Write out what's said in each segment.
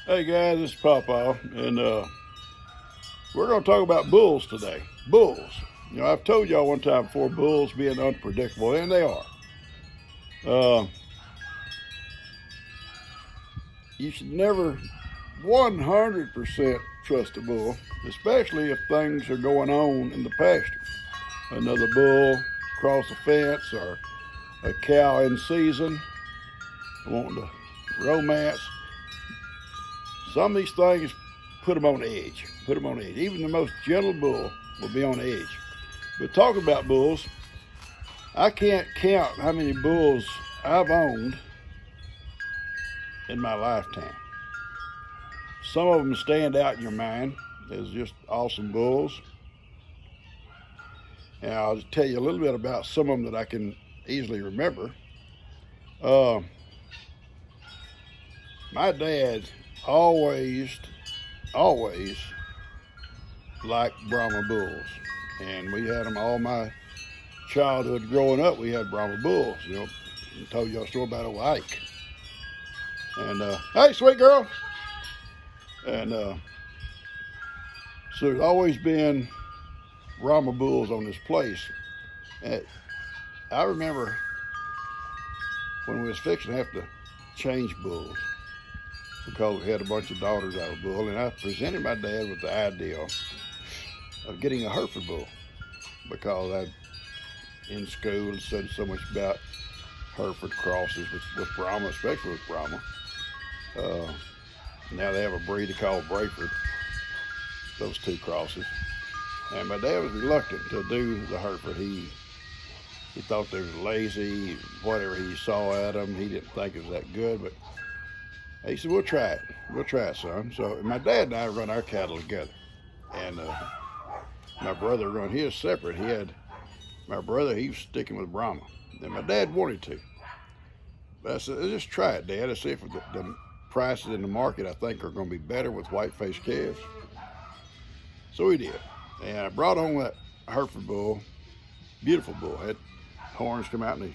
Hey guys, this is Papa, and we're going to talk about bulls today. Bulls. I've told y'all one time before bulls being unpredictable, and they are. Uh, you should never 100% trust a bull, especially if things are going on in the pasture. Another bull across the fence, or a cow in season wanting to romance. Some of these things put them on edge. Put them on edge. Even the most gentle bull will be on edge. But talking about bulls, I can't count how many bulls I've owned in my lifetime. Some of them stand out in your mind as just awesome bulls. And I'll just tell you a little bit about some of them that I can easily remember. Uh, my dad always, always liked Brahma bulls. And we had them all my childhood growing up. We had Brahma bulls. I told you a story about old Ike. And, hey, sweet girl. And so there's always been Brahma bulls on this place. And I remember when we was fixing to have to change bulls because we had a bunch of daughters out of bull, and I presented my dad with the idea of getting a Hereford bull because I, in school, studied so much about Hereford crosses with Brahma, especially with Brahma. Uh, Now they have a breed called Brayford, those two crosses. And my dad was reluctant to do the Hereford. He thought they were lazy, whatever he saw at them. He didn't think it was that good, but he said, "We'll try it. We'll try it, son." So my dad and I run our cattle together, and my brother run his separate. My brother, he was sticking with Brahma, and my dad wanted to. But I said, "Let's just try it, Dad. Let's see if the prices in the market, I think, are going to be better with white-faced calves." So we did. And I brought home that Hereford bull, beautiful bull. Had horns come out and he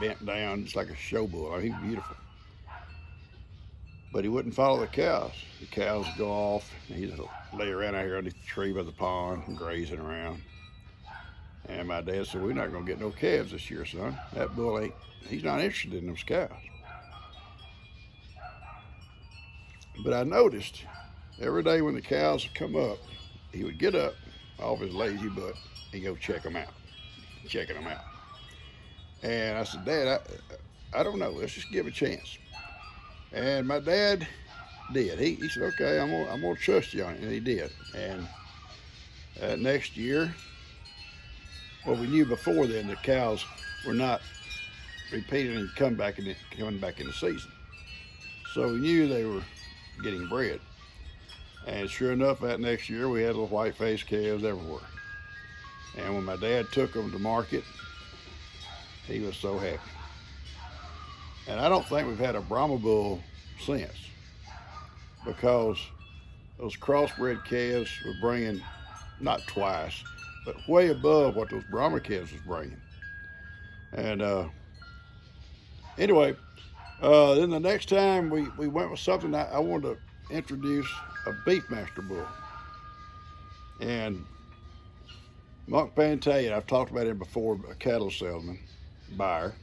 bent down just like a show bull. I mean, he was beautiful. But he wouldn't follow the cows. The cows would go off, and he'd lay around out here underneath the tree by the pond and grazing around. And my dad said, "We're not going to get no calves this year, son. That bull he's not interested in those cows." But I noticed every day when the cows would come up, he would get up off his lazy butt and go check them out, checking them out. And I said, "Dad, I don't know. Let's just give it a chance." And my dad did. He said, "Okay, I'm gonna trust you on it," and he did. And next year, well, we knew before then the cows were not repeatedly coming back in the season, so we knew they were getting bred. And sure enough, that next year we had little white-faced calves everywhere. And when my dad took them to market, he was so happy. And I don't think we've had a Brahma bull since because those crossbred calves were bringing not twice, but way above what those Brahma calves was bringing. And anyway, then the next time we went with something, I wanted to introduce a Beefmaster bull. And Monk Pantalian, I've talked about him before, a cattle salesman, buyer,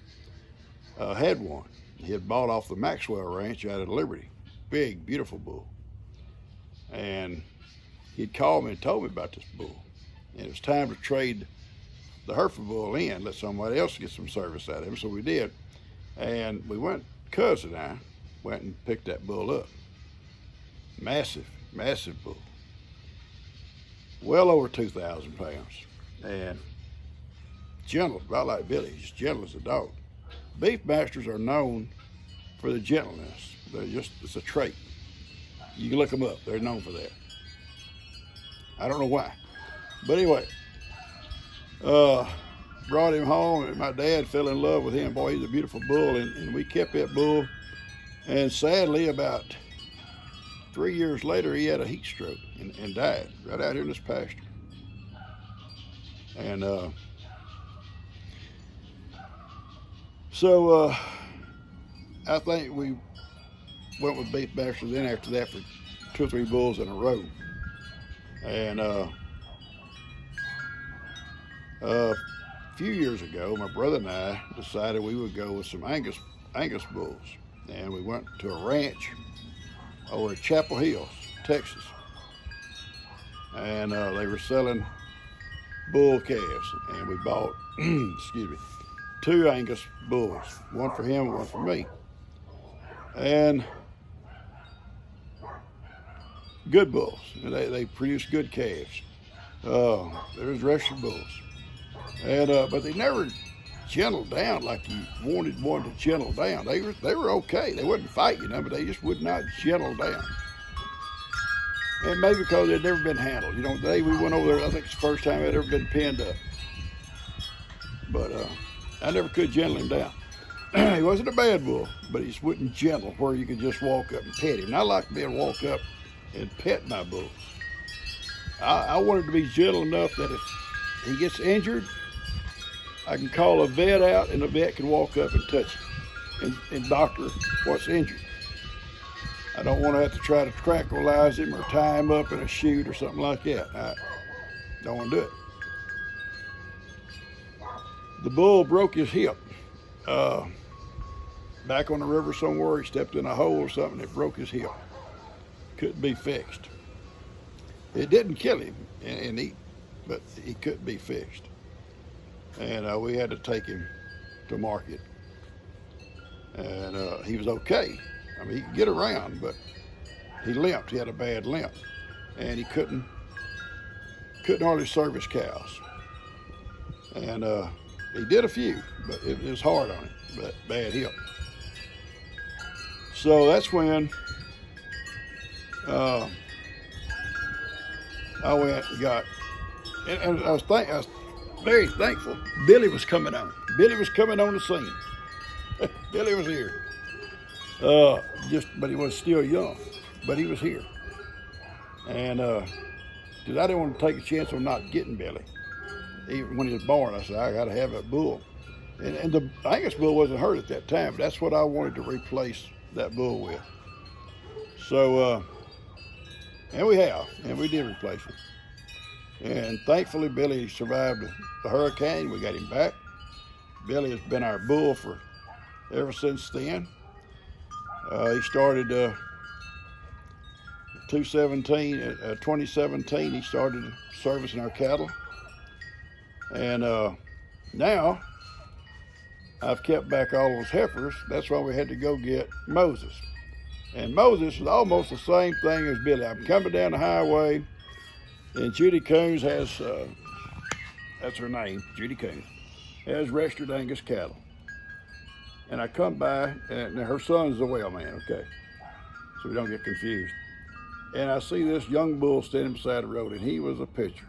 had one. He had bought off the Maxwell Ranch out at Liberty. Big, beautiful bull. And he'd called me and told me about this bull. And it was time to trade the Hereford bull in, let somebody else get some service out of him. So we did. And we went, cousin and I went and picked that bull up. Massive, massive bull. Well over 2,000 pounds. And gentle, about like Billy, just gentle as a dog. Beefmasters are known for the gentleness. It's a trait. You can look them up. They're known for that. I don't know why. But anyway, brought him home, and my dad fell in love with him. Boy, he's a beautiful bull, and we kept that bull. And sadly, about 3 years later, he had a heat stroke and died right out here in this pasture. And so I think we went with Beef Baxter then after that for 2 or 3 bulls in a row. And a few years ago, my brother and I decided we would go with some Angus bulls. And we went to a ranch over at Chapel Hills, Texas. And they were selling bull calves. And we bought, excuse me, 2 Angus bulls, one for him and one for me. And good bulls. They produce good calves. There was registered bulls. And but they never gentled down like you wanted one to gentle down. They were okay. They wouldn't fight, you know, but they just would not gentle down. And maybe because they'd never been handled. You know, the day we went over there, I think it's the first time I'd ever been pinned up. But I never could gentle him down. He wasn't a bad bull, but he just wouldn't gentle where you could just walk up and pet him. And I like to be able to walk up and pet my bulls. I wanted to be gentle enough that if he gets injured, I can call a vet out and the vet can walk up and touch him and doctor what's injured. I don't want to have to try to tranquilize him or tie him up in a chute or something like that. I don't want to do it. The bull broke his hip. Back on the river somewhere, he stepped in a hole or something, it broke his hip. Couldn't be fixed. It didn't kill him, but he couldn't be fixed. And we had to take him to market. And he was okay. I mean, he could get around, but he limped. He had a bad limp. And he couldn't hardly serve his cows. And he did a few, but it was hard on him, but bad hip. So that's when I went and got, and I was very thankful Billy was coming on. Billy was coming on the scene. Billy was here. But he was still young, but he was here. And because I didn't want to take a chance on not getting Billy. Even when he was born, I said, I got to have that bull. And the Angus bull wasn't hurt at that time, but that's what I wanted to replace that bull with. So, and we did replace him. And thankfully, Billy survived the hurricane. We got him back. Billy has been our bull ever since then. He started 2017, he started servicing our cattle. And now, I've kept back all those heifers. That's why we had to go get Moses. And Moses is almost the same thing as Billy. I'm coming down the highway, and Judy Coons has, that's her name, Judy Coons, has registered Angus cattle. And I come by, and her son's the well man, okay, so we don't get confused. And I see this young bull standing beside the road, and he was a picture.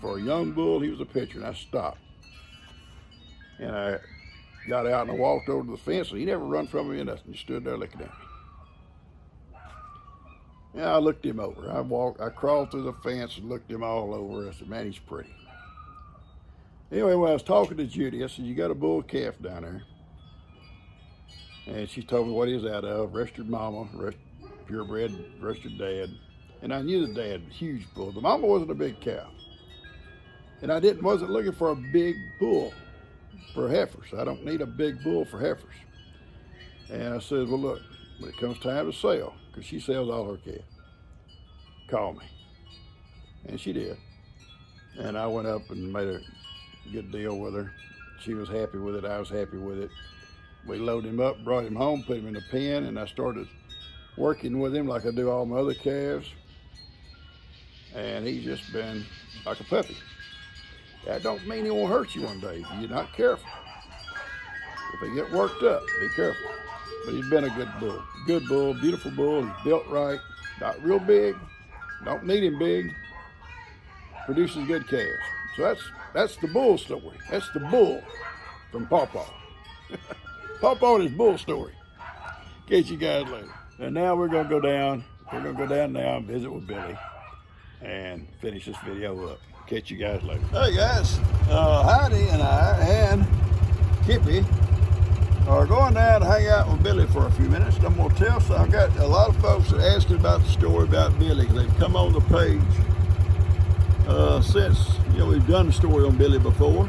For a young bull, he was a picture, and I stopped. And I got out and I walked over to the fence, and he never run from me or nothing. He stood there looking at me. And I looked him over. I crawled through the fence and looked him all over. I said, man, he's pretty. Anyway, when I was talking to Judy, I said, you got a bull calf down there? And she told me what he was out of, registered mama, purebred, registered dad. And I knew the dad, huge bull. The mama wasn't a big cow. And I wasn't looking for a big bull for heifers. I don't need a big bull for heifers. And I said, well, look, when it comes time to sell, because she sells all her calves, call me. And she did. And I went up and made a good deal with her. She was happy with it. I was happy with it. We loaded him up, brought him home, put him in the pen, and I started working with him like I do all my other calves. And he's just been like a puppy. That don't mean he won't hurt you one day if you're not careful. If they get worked up, be careful. But he's been a good bull, beautiful bull. He's built right, not real big, don't need him big, produces good calves. So that's the bull story. That's the bull from Pawpaw. Pawpaw and his bull story. Catch you guys later. And now we're gonna go down now and visit with Billy and finish this video up. Catch you guys later. Hey guys, Heidi and I and Kippy are going down to hang out with Billy for a few minutes. I'm going to tell some. I've got a lot of folks that asking about the story about Billy. They've come on the page since we've done the story on Billy before.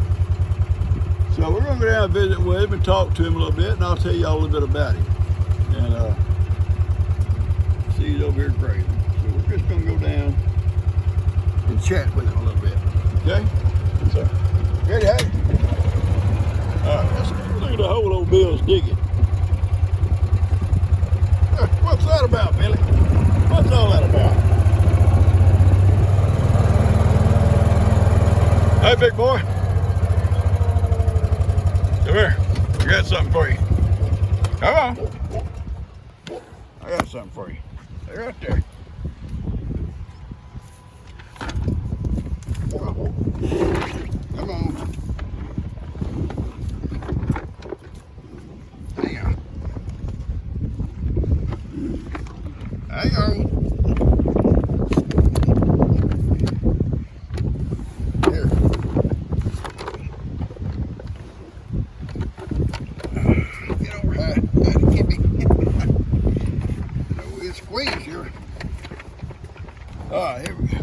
So we're going to go down and visit with him and talk to him a little bit, and I'll tell you all a little bit about him. And see, he's over here grazing. So we're just going to go down and chat with him a little bit. Okay? So, ready, hey? All right, let's look at the hole old Bill's digging. What's that about, Billy? What's all that about? Hey, big boy. Come here. I got something for you. Come on. I got something for you. They're right there. Come on. Hang on. Hang on. Here. Get over high. Get me. We'll squeeze here. All right, here we go.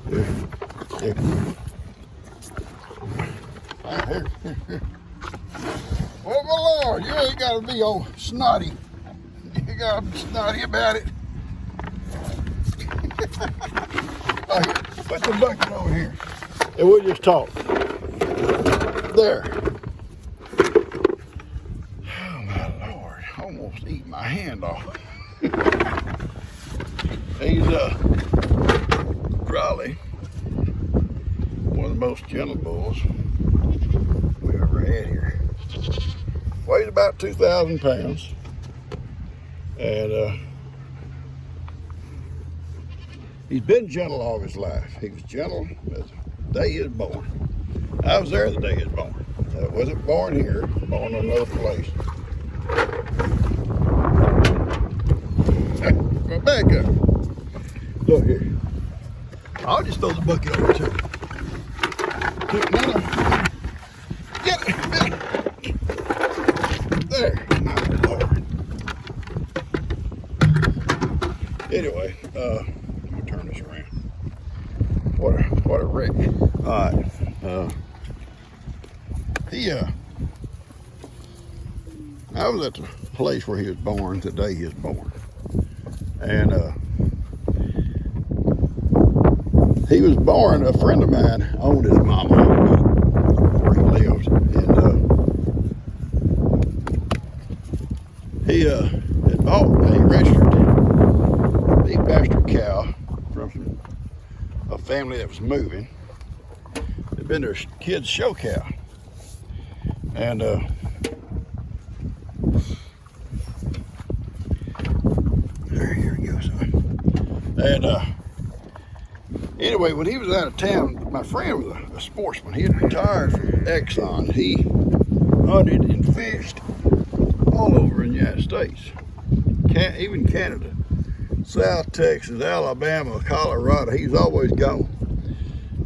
Here. Oh my Lord, you ain't gotta be all snotty. You gotta be snotty about it. Right, put the bucket over here. And we'll just talk. There. Oh my Lord, almost eat my hand off. He's probably one of the most gentle bulls we ever had here. Weighs about 2,000 pounds. And he's been gentle all his life. He was gentle the day he was born. I was there the day he was born. I wasn't born here, born in another place. Go back up. Look here. I'll just throw the bucket over to him. Get it, there. My Lord. Anyway, let me turn this around. What a wreck. All right. I was at the place where he was born the day he was born, and he was born. A friend of mine owned his mama where he lives, and he had bought a registered beef bastard cow from a family that was moving. It'd been their kid's show cow, and here he goes. And anyway, when he was out of town, my friend was a sportsman. He had retired from Exxon. He hunted and fished all over in the United States, even Canada, South Texas, Alabama, Colorado. He's always gone.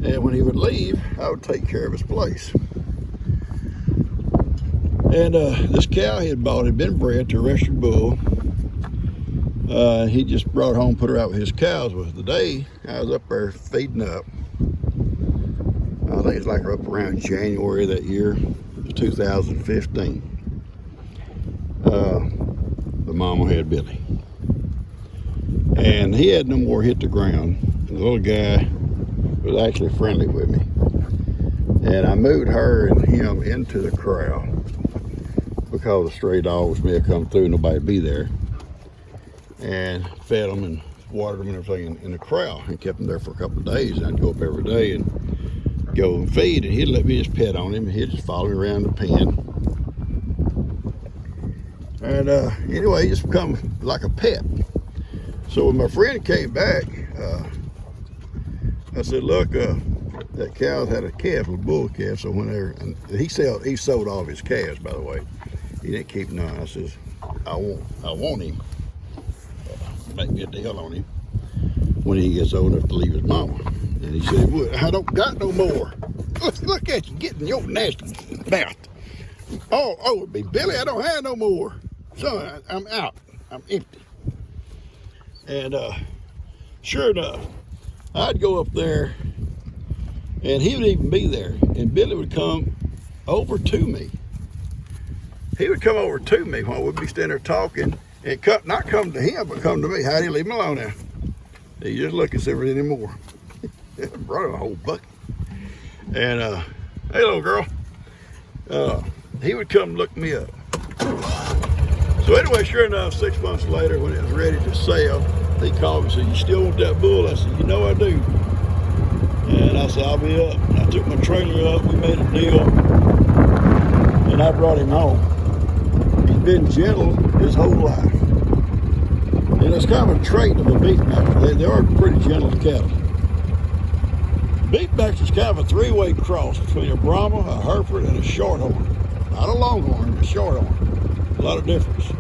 And when he would leave, I would take care of his place. And this cow he had bought had been bred to a registered bull. He just brought home, put her out with his cows. Was the day I was up there feeding up. I think it's like up around January that year, 2015. The mama had Billy, and he had no more hit the ground. The little guy was actually friendly with me, and I moved her and him into the corral because the stray dogs may have come through, nobody be there, and fed them and watered them and everything in the corral, and kept them there for a couple of days. And I'd go up every day and go and feed, and he'd let me just pet on him, and he'd just follow me around the pen. And anyway, he just become like a pet. So when my friend came back, I said, look, that cow's had a calf, a bull calf. So whenever, and he sold all of his calves, by the way. He didn't keep none. I says, I want him. Make me a deal on him when he gets old enough to leave his mama. And he said he would. I don't got no more. Look at you getting your nasty mouth. Oh, it'd be Billy, I don't have no more. So I'm out. I'm empty. And sure enough, I'd go up there and he would even be there. And Billy would come over to me. He would come over to me while we'd be standing there talking and not come to him, but come to me. Heidi, leave him alone now. He just look and see if there's any more. Brought a whole bucket. And hey, little girl. He would come look me up. So anyway, sure enough, 6 months later, when it was ready to sell, he called me and said, "You still want that bull?" I said, "You know I do." And I said, "I'll be up." And I took my trailer up. We made a deal, and I brought him home. He's been gentle his whole life, and it's kind of a trait of a Beefmaster. They are pretty gentle cattle. Beefmaster is kind of a three-way cross between a Brahma, a Hereford, and a Shorthorn. Not a Longhorn, a Shorthorn. A lot of difference.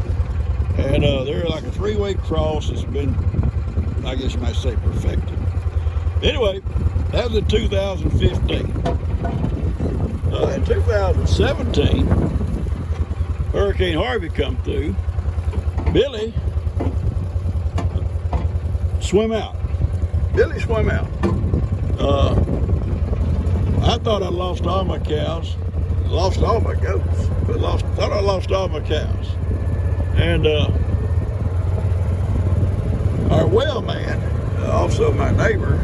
And they're like a three-way cross that's been, I guess you might say, perfected. Anyway, that was in 2015. In 2017, Hurricane Harvey come through. Billy swim out. Billy swim out. I thought I lost all my cows, lost all my goats, but thought I lost all my cows. And our well man, also my neighbor,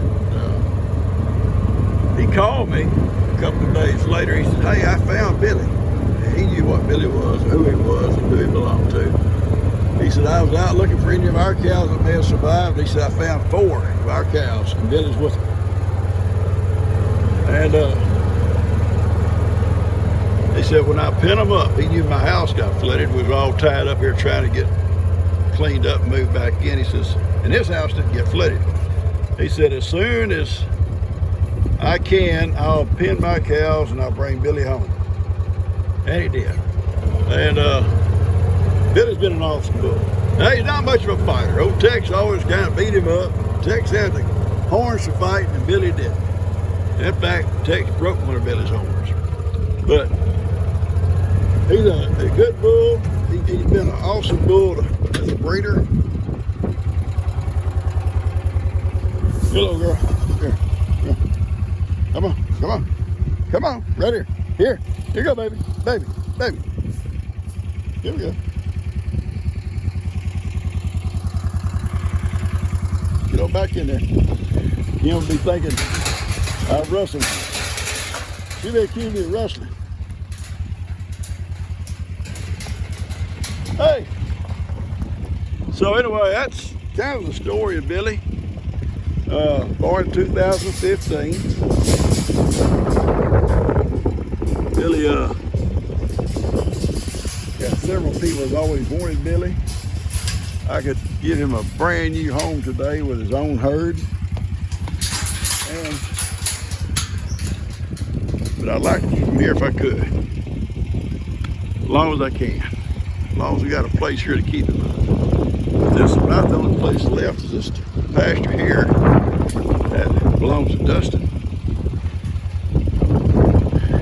he called me a couple of days later. He said, "Hey, I found Billy." He knew what Billy was, who he was, and who he belonged to. He said, "I was out looking for any of our cows that may have survived." He said, "I found 4 of our cows, and Billy's with them." And he said, when I pin them up, he knew my house got flooded. We were all tied up here trying to get cleaned up and moved back in. He says, and his house didn't get flooded. He said, as soon as I can, I'll pin my cows and I'll bring Billy home. And he did. And Billy's been an awesome bull. Now, he's not much of a fighter. Old Tex always kind of beat him up. Tex had the horns for fighting, and Billy didn't. In fact, Tex broke one of Billy's horns. But he's a good bull. He's been an awesome bull as a breeder. Hello, girl. Here. Come on, come on. Come on, right here. Here you go, baby. Baby. Here we go. Get on back in there. You don't be thinking I'm rustling. She may accuse me of rustling. Hey. So anyway, that's kind of the story of Billy. Born in 2015. Billy got several people have always wanted Billy. I could give him a brand new home today with his own herd. But I'd like to keep him here if I could. As long as I can. As long as we got a place here to keep him. This is about the only place left is this pasture here that belongs to Dustin.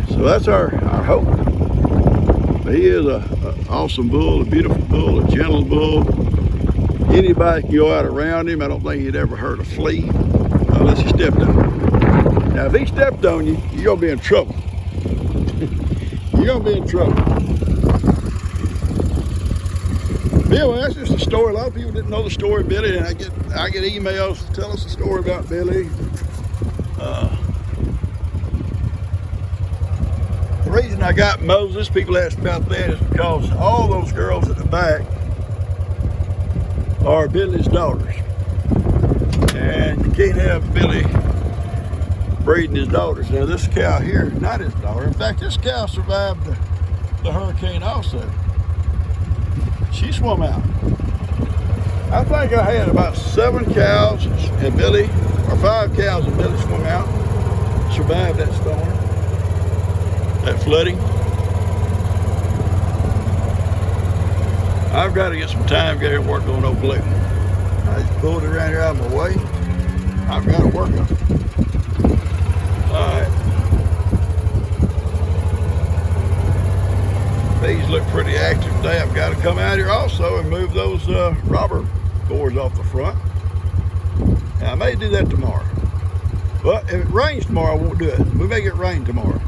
So that's our hope. But he is an awesome bull, a beautiful bull, a gentle bull. Anybody can go out around him. I don't think he'd ever hurt a flea unless he stepped on him. Now, if he stepped on you, you're going to be in trouble. You're going to be in trouble. Anyway, that's just a story. A lot of people didn't know the story of Billy, and I get emails to tell us the story about Billy. The reason I got Moses, people ask about that, is because all those girls at the back are Billy's daughters. And you can't have Billy breeding his daughters. Now this cow here is not his daughter. In fact, this cow survived the hurricane also. She swam out. I think I had about 7 cows and Billy, or 5 cows and Billy swam out, survived that storm, that flooding. I've got to get some time, get here and work on old Blue. I just pulled it around here out of my way. I've got to work them. All right. These look pretty active today. I've got to come out here also and move those robber boards off the front. And I may do that tomorrow. But if it rains tomorrow, I won't do it. We may get rain tomorrow.